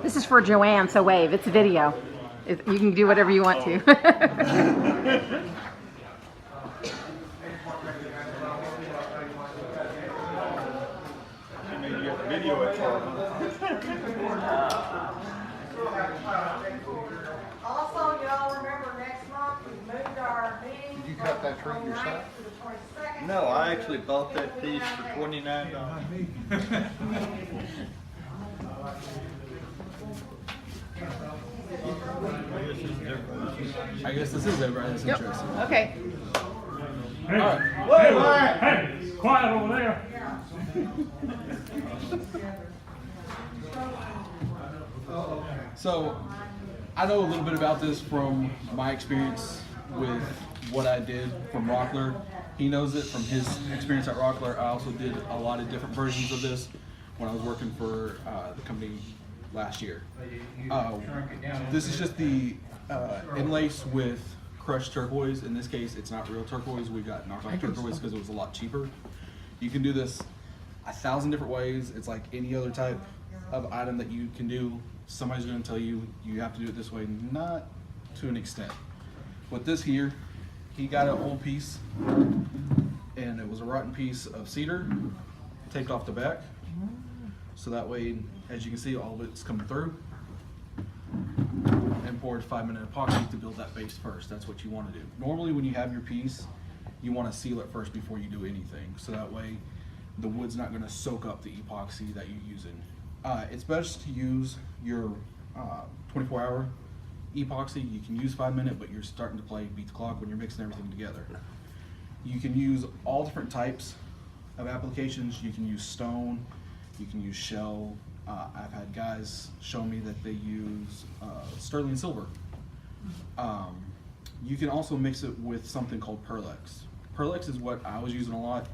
This is for Joanne, so wave. It's a video. You can do whatever you want to. Also, y'all remember next month we moved our meeting. Did you cut that tree yourself? No, I actually bought that piece for $29. I guess this is everybody that's interesting. Okay. Hey, Alright. hey, quiet over there. So, I know a little bit about this from my experience with what I did from Rockler. He knows it from his experience at Rockler. I also did a lot of different versions of this when I was working for the company last year. This is just the inlace with crushed turquoise. In this case, it's not real turquoise. We got knockoff turquoise because it was a lot cheaper. You can do this 1,000 different ways. It's like any other type of item that you can do. Somebody's going to tell you you have to do it this way, not to an extent. With this here, he got an old piece, and it was a rotten piece of cedar taped off the back. So that way, as you can see, all of it's coming through. And poured 5-minute epoxy to build that base first. That's what you want to do. Normally when you have your piece, you want to seal it first before you do anything. So that way the wood's not going to soak up the epoxy that you're using. It's best to use your 24-hour epoxy. You can use 5-minute, but you're starting to beat the clock when you're mixing everything together. You can use all different types of applications. You can use stone, you can use shell. I've had guys show me that they use sterling silver. You can also mix it with something called Perlex. Perlex is what I was using a lot,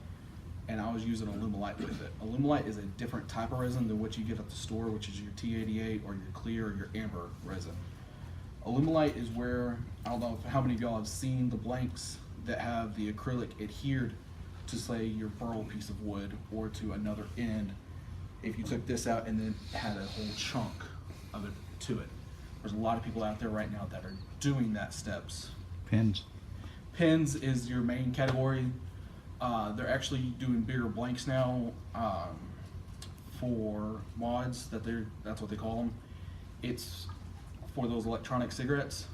and I was using Alumilite with it. Alumilite is a different type of resin than what you get at the store, which is your T88 or your clear or your amber resin. Alumilite is where, I don't know how many of y'all have seen the blanks that have the acrylic adhered to, say, your burl piece of wood or to another end. If you took this out and then had a whole chunk of it to it. There's a lot of people out there right now that are doing that steps. Pins. Pins is your main category. They're actually doing bigger blanks now for mods. That's what they call them. It's for those electronic cigarettes,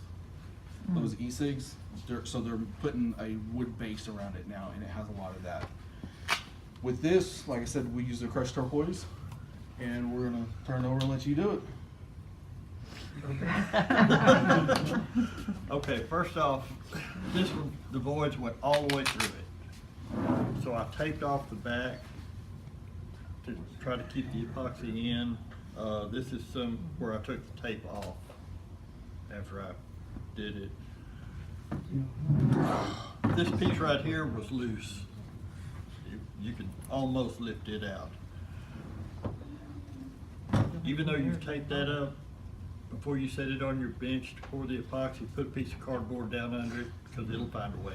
those e-cigs. So they're putting a wood base around it now, and it has a lot of that. With this, like I said, we use the crushed turquoise, and we're gonna turn it over and let you do it. Okay, first off, this one, the voids went all the way through it. So I taped off the back to try to keep the epoxy in. This is some where I took the tape off after I did it. This piece right here was loose. You can almost lift it out. Even though you've taped that up, before you set it on your bench to pour the epoxy, put a piece of cardboard down under it, because it'll find a way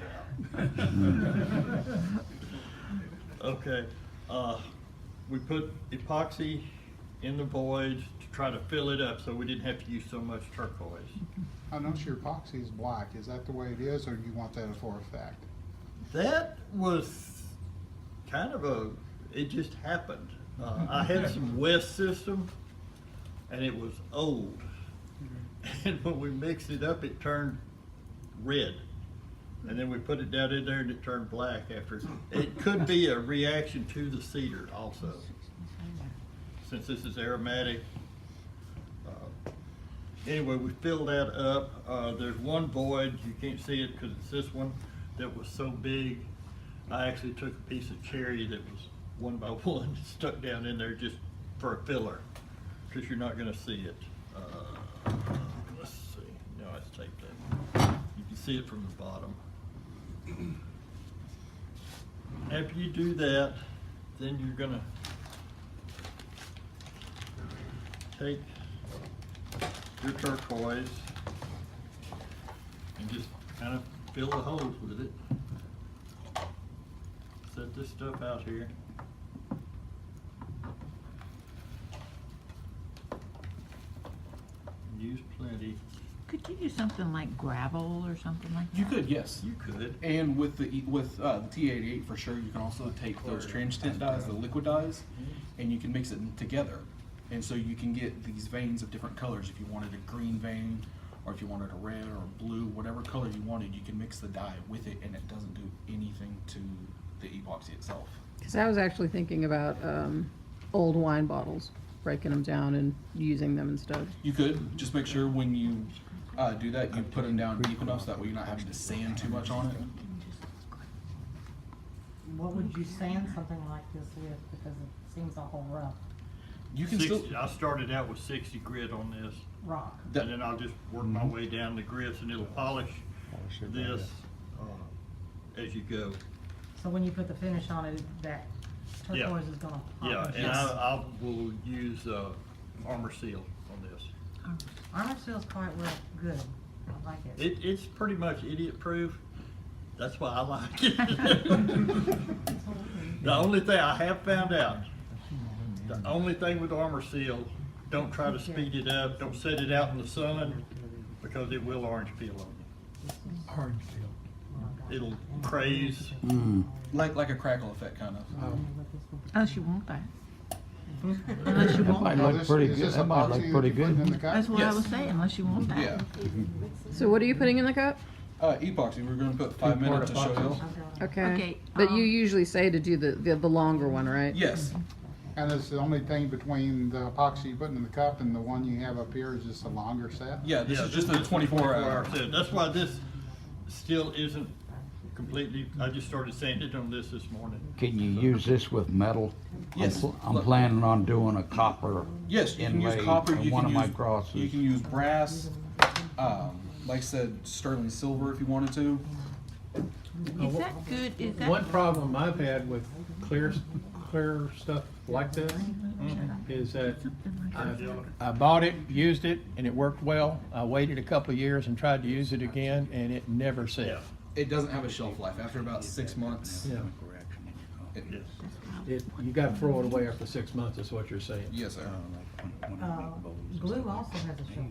out. Okay, we put epoxy in the voids to try to fill it up so we didn't have to use so much turquoise. I notice your epoxy is black. Is that the way it is, or do you want that for effect? That was kind of it just happened. I had some West system, and it was old. And when we mixed it up, it turned red. And then we put it down in there and it turned black after. It could be a reaction to the cedar also. Since this is aromatic. Anyway, we filled that up. There's one void, you can't see it because it's this one, that was so big. I actually took a piece of cherry that was 1 by 1 stuck down in there just for a filler, because you're not going to see it. Let's see. No, it's taped up. You can see it from the bottom. After you do that, then you're going to take your turquoise and just kind of fill the holes with it. Set this stuff out here. plenty. Could you do something like gravel or something like that? You could, yes. You could. And with the T88 for sure, you can also take those transient dyes, the liquid dyes, and you can mix it together. And so you can get these veins of different colors. If you wanted a green vein, or if you wanted a red or blue, whatever color you wanted, you can mix the dye with it, and it doesn't do anything to the epoxy itself. Because I was actually thinking about old wine bottles, breaking them down and using them instead. You could just make sure when you do that, you put them down deep enough so that way you're not having to sand too much on it. What would you sand something like this with, because it seems awful rough? You can 60, still. I started out with 60 grit on this, Rock. That- and then I'll just work my way down the grits, and it'll polish this as you go. So when you put the finish on it, that Yeah. turquoise is gonna pop. Yeah, and Yes. I will use Armor Seal on this. Armor Seal's quite well good. I like it. It's pretty much idiot proof. That's why I like it. The only thing I have found out, the only thing with Armor Seal, don't try to speed it up, don't set it out in the sun, because it will orange peel on you. Orange It'll craze. Like a crackle effect, kind of. Unless you want that. Unless you want Now, that. this- is this epoxy that you're putting in the cup? That's what I Yes. was saying, unless you want that. Yeah. So what are you putting in the cup? Epoxy, we're going to put 5 minutes to show you. Okay. Okay, But you usually say to do the longer one, right? Yes. And it's the only thing between the epoxy you put in the cup and the one you have up here is just a longer set? Yeah, this Yeah, is just a this is 24-hour. set. That's why this still isn't completely, I just started sanding on this morning. Can you use this with metal? Yes. I'm planning on doing a copper Yes, you can use inlay copper. on You one can of my use crosses. You can use brass. Like I said, sterling silver if you wanted to. is that good, is that? One problem I've had with clear stuff like this is that I bought it, used it, and it worked well. I waited a couple of years and tried to use it again, and it never Yeah. set. It doesn't have a shelf life. After about 6 months. Yeah. It, You gotta throw it away after 6 months, is what you're saying. yes, sir. Glue also has a shelf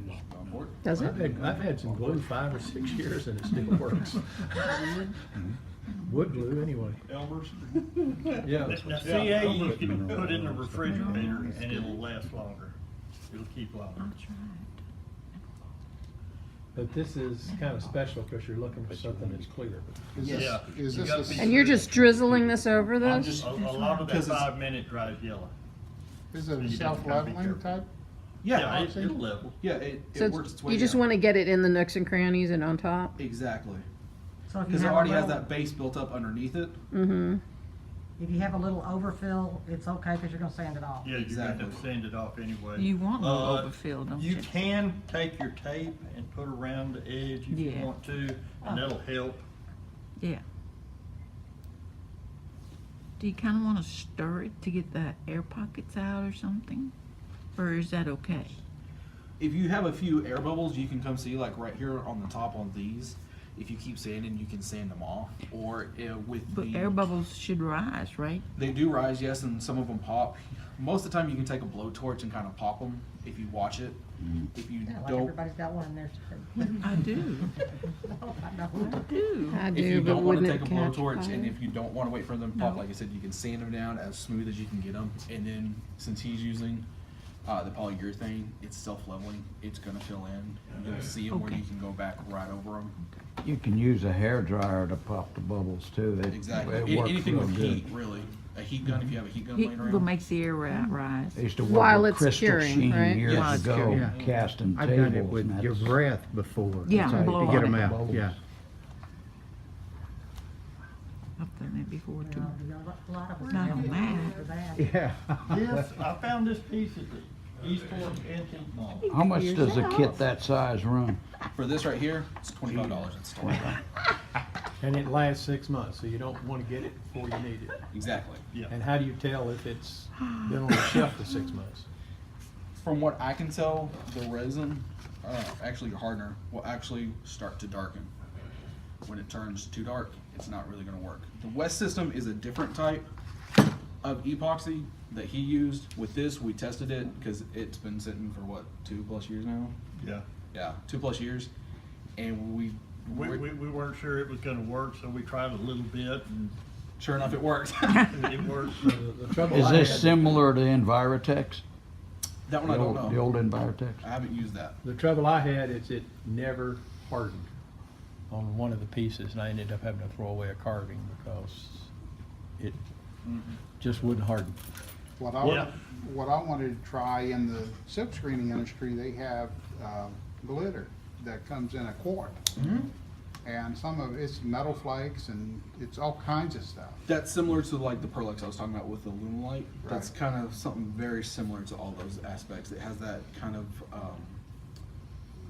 life. Does it? I've had some glue 5 or 6 years and it still works. Wood glue, anyway. Elmer's. Yeah. Now, CA you can put in the refrigerator and it'll last longer. It'll keep longer. But this is kind of special because you're looking for something that's clear. Is this, Yeah. is You this gotta a- be- And you're just drizzling this over this? A lot of that Because it's- 5-minute dries yellow. is it You a just gotta be self-leveling careful. type? Yeah, It'll level. yeah, it So works its way you just down. want to get it in the nooks and crannies and on top? Exactly. So if you Because it have a already has little, that base built up underneath it. Mm-hmm. if you have a little overfill, it's okay because you're gonna sand it off. Yeah, you're gonna have to Exactly. sand it off anyway. You want a little overfill, don't you? You can take your tape and put around the edge if you Yeah. want to, and that'll help. Yeah. Do you kind of want to stir it to get the air pockets out or something? Or is that okay? If you have a few air bubbles, you can come see like right here on the top on these. If you keep sanding, you can sand them off. Or with But the air bubbles should rise, right? they do rise, yes, and some of them pop. Most of the time, you can take a blowtorch and kind of pop them if you watch it. If you Yeah, like don't, everybody's got one in there. I do. I know. I do. I if do, you but don't want to wouldn't take it a catch blowtorch, fire? and if you don't want to wait for them to pop, No. like I said, you can sand them down as smooth as you can get them. And then since he's using the polyurethane, it's self-leveling. It's gonna fill in. You'll see them where Okay. you can go back right over them. You can use a hair dryer to pop the bubbles too. Exactly. It works Anything real with good. heat, really. A heat gun, if you have a heat gun It laying will around. make the air rise. I used to work While with it's Crystal curing, Sheen right? years While it's ago, curing, yeah. casting I've tables. done it with and your that's- breath before. Yeah, That's how blow you get on them it. out, yeah. I've done that before too. A lot of us Not have on to that. for that. Yeah. This, I found this piece at the Eastport Antique Mall. How much does a kit that size run? For this right here, it's $25 at the store. And it lasts 6 months, so you don't want to get it before you need it. Exactly. Yeah. And how do you tell if it's been on the shelf for 6 months? From what I can tell, the resin, actually your hardener, will actually start to darken. When it turns too dark, it's not really gonna work. The West system is a different type of epoxy that he used. With this, we tested it because it's been sitting for what, 2+ years now? Yeah. Yeah, 2+ years, and We weren't sure it was gonna work, so we tried a little bit and sure enough, it worked. it worked. The trouble Is I this had- similar to Envirotex? That one I don't know. The old Envirotex? I haven't used that. The trouble I had is it never hardened on one of the pieces, and I ended up having to throw away a carving because it just wouldn't harden. What I, Yeah. what I wanted to try in the silk screening industry, they have, glitter that comes in a quart. And some of it's metal flakes and it's all kinds of stuff. That's similar to like the Perlex I was talking about with the Luminolite. That's Right. kind of something very similar to all those aspects. It has that kind of,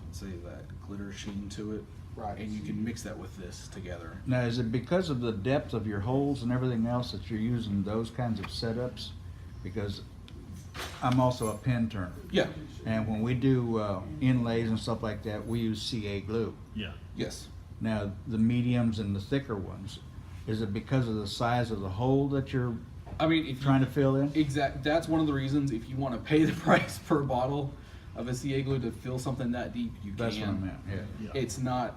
let's say that glitter sheen to it. Right. And you can mix that with this together. Now, is it because of the depth of your holes and everything else that you're using those kinds of setups? Because I'm also a pen turner. Yeah. And when we do inlays and stuff like that, we use CA glue. Yeah. Yes. Now, the mediums and the thicker ones, is it because of the size of the hole that you're I mean, if trying to fill in? That's one of the reasons if you want to pay the price per bottle of a CA glue to fill something that deep, you That's can. what I meant, yeah. Yeah.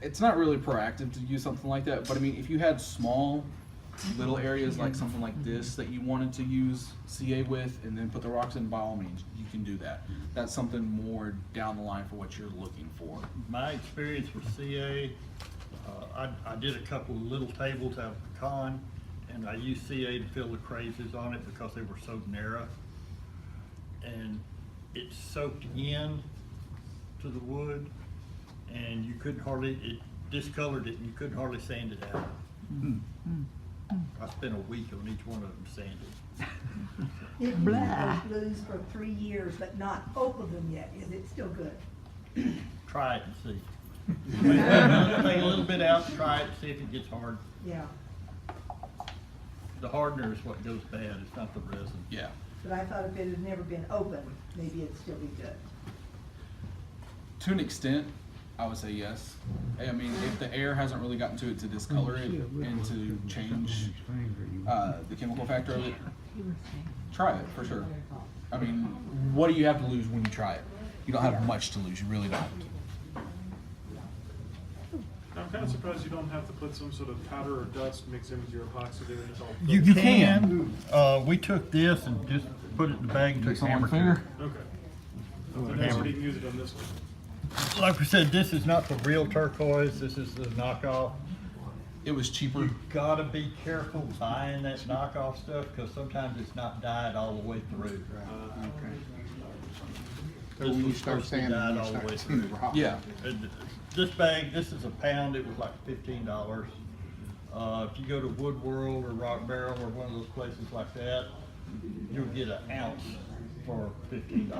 It's not really proactive to use something like that, but I mean, if you had small little areas like something like this that you wanted to use CA with and then put the rocks in, by all means, you can do that. That's something more down the line for what you're looking for. My experience with CA, I did a couple of little tables out of pecan, and I used CA to fill the crazes on it because they were so narrow. And it soaked in to the wood, and you couldn't hardly, it discolored it, and you couldn't hardly sand it out. I spent a week on each one of them sanding. It used those blues for 3 years, but not opened them yet. Is it still good? Try it and see. Take a little bit out, try it, see if it gets hard. Yeah, The hardener is what goes bad, it's not the resin. Yeah. but I thought if it had never been opened, maybe it'd still be good. To an extent, I would say yes. I mean, if the air hasn't really gotten to it to discolor it and to change the chemical factor of it, try it for sure. I mean, what do you have to lose when you try it? You don't have much to lose. You really don't. I'm kind of surprised you don't have to put some sort of powder or dust mixed in with your epoxy there. It's all You filled. can. We took this and just put it in the bag and took hammer to it. Okay. So next we can use it on this one. Like we said, this is not the real turquoise, this is the knockoff. It was cheaper. You gotta be careful buying that knockoff stuff, because sometimes it's not dyed all the way through. Okay. So This when you was start supposed to be sanding, dyed you all the way start seeing the through. rock. Yeah. And this bag, this is a pound, it was like $15. If you go to Wood World or Rock Barrel or one of those places like that, you'll get an ounce for $15.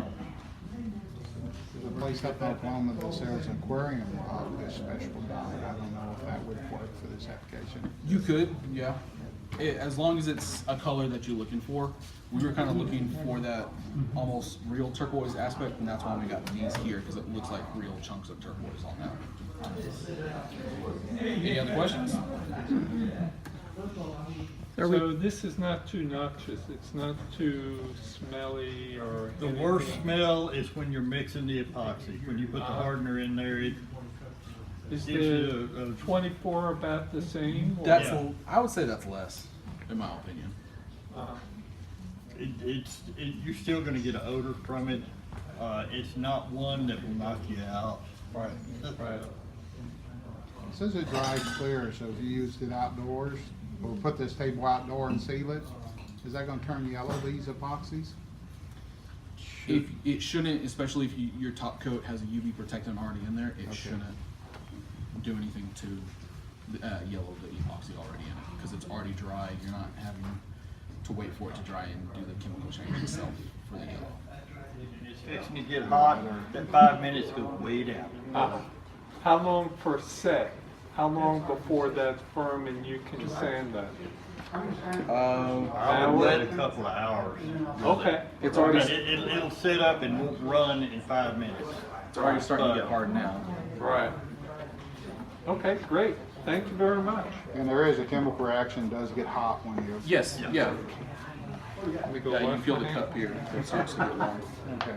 There's a place up in Oklahoma that sells aquarium rock, this special dye. I don't know if that would work for this application. You could, yeah. As long as it's a color that you're looking for. We were kind of looking for that almost real turquoise aspect, and that's why we got these here, because it looks like real chunks of turquoise on that. Any other questions? So this is not too noxious, it's not too smelly or The anything? worst smell is when you're mixing the epoxy. When you put the hardener in there, it Is gives you the a 24 about the same? or- That's Yeah. I would say that's less, in my opinion. you're still gonna get an odor from it. It's not one that will knock you out. Right. Right. It says it dries clear, so if you used it outdoors, or put this table outdoor and seal it, is that gonna turn yellow, these epoxies? If it shouldn't, especially if your top coat has a UV protectant already in there, it Okay. shouldn't do anything to yellow the epoxy already in it, because it's already dry. You're not having to wait for it to dry and do the chemical change itself for the yellow. It's fixing to get hot, that 5 minutes goes way down. How long per set? How long before that's firm and you can sand that? I would wait a couple of hours. Okay. It's I mean, already it'll sit up and won't run in 5 minutes. it's already starting to get hard now. Right. Okay, great. Thank you very much. And there is a chemical reaction, does get hot when you. Yes, yeah. Let me go Yeah, you left feel the hand. cup here. It starts to get warm. Okay.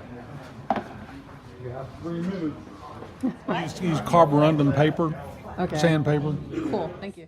What? Use carborundum paper, Okay. sandpaper. Cool, thank you.